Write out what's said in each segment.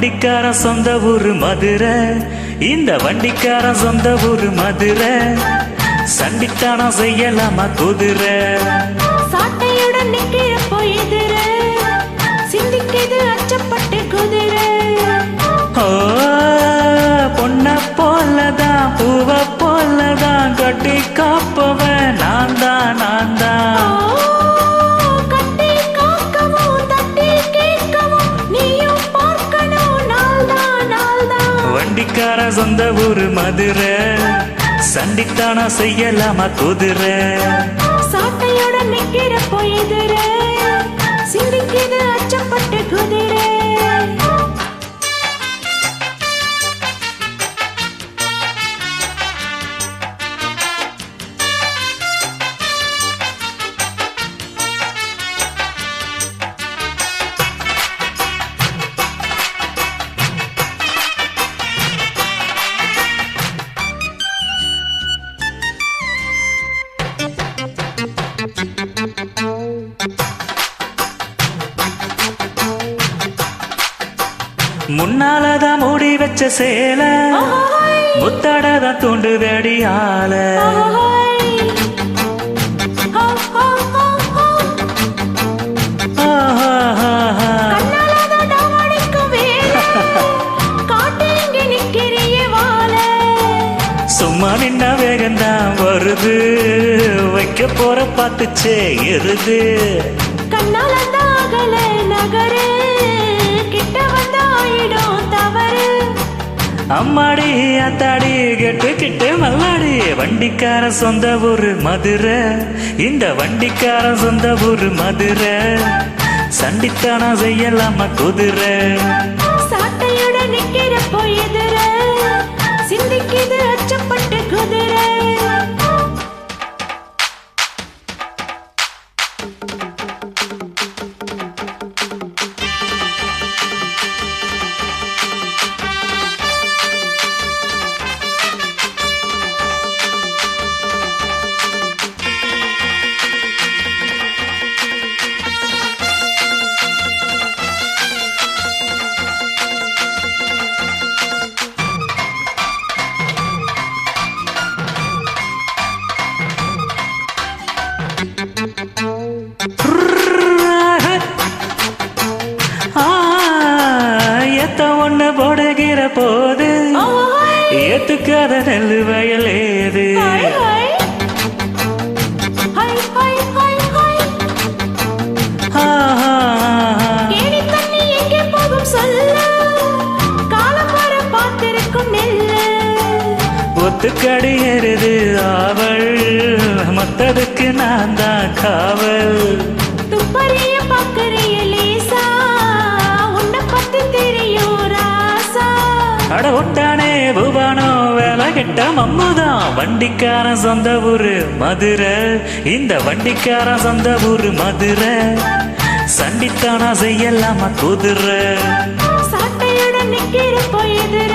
வண்டிக்கார சொந்த ஊரு மதுரை, இந்த வண்டிக்கார சொந்த ஊரு மதுரை. சண்டித்தானம் செய்யலாமா குதிரை? சாட்டையுடன் நிக்கிறப்போ எதிர சிந்திக்குது அச்சப்பட்டு குதிரை. ஓ பொண்ண போலதான் பூவ போலதான் கட்டி காப்பவன் நான் தான் நான் தான். கட்டி காக்கவும் தட்டி கேட்கவும் நீயும் பார்க்கணும் நாள்தான் நாள்தான். வண்டிக்கார சொந்த ஊரு மதுரை, சண்டித்தானம் செய்யலாமா குதிரை? சாட்டையுடன் நிக்கிறப்போ எதிர சிந்திக்குது அச்சப்பட்டு குதிரை. முன்னாலதான் மூடி வச்ச சேல முத்தாடதான் தூண்டு வெடியால. சும்மா நின்ன வேகந்தான் வருது, வைக்க போற பார்த்துச்சே எருது. கண்ணாலந்தாகல நகரு கிட்ட வந்தாயிடும் தவறு. அம்மாடி அத்தாடி கெட்டு கிட்டு மல்லாடி. வண்டிக்கார சொந்த ஊரு மதுரை, இந்த வண்டிக்கார சொந்த ஊரு மதுரை. சண்டித்தானம் செய்யலாமா குதிரை? சாட்டையுடன் நிக்கிறப்போ எதிர சிந்திக்குது அச்சப்பட்டு குதிரை. எத்த ஒண்ணு போடுகிற போது ஏத்துக்காத நெல்லு வயல் ஏது? ஒத்துக்கடி எருது ஆவல், மத்ததுக்கு நான் தான் காவல். துப்பறிய பாக்கறிய லேசா உன்னை பத்தி தெரியும் ராசா. அட ஒட்டானே பூபானோ வேலை கிட்ட மம்முதான். வண்டிக்கார சொந்த ஊரு மதுரை, இந்த வண்டிக்கார சொந்த ஊரு மதுரை. சண்டித்தானா செய்யலாமா குதிரை? சாட்டையுடன் நிக்கிறப்போ எதிர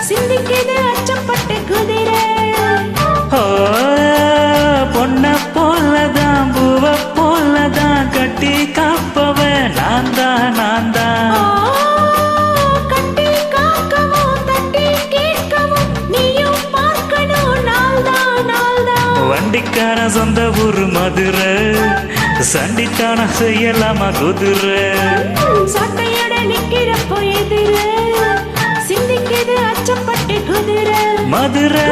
சிந்திக்குது அச்சப்பட்டு குதிரை. ஓ பொண்ண போலதான் பூவ போலதான் கட்டி காப்பவன் நான் தான் நான் தான். கட்டி காக்கவும் தட்டி கேட்கவும் நீயும் பார்க்கணும் நாள்தான் நாள்தான். வண்டிக்கார சொந்த ஊரு மதுரை, சண்டித்தானம் செய்யலாமா குதிரை? சாட்டையுடன் நிக்கிறப்போ எதிர சிந்திக்குது அச்சப்பட்டு குதிரை. மதுரை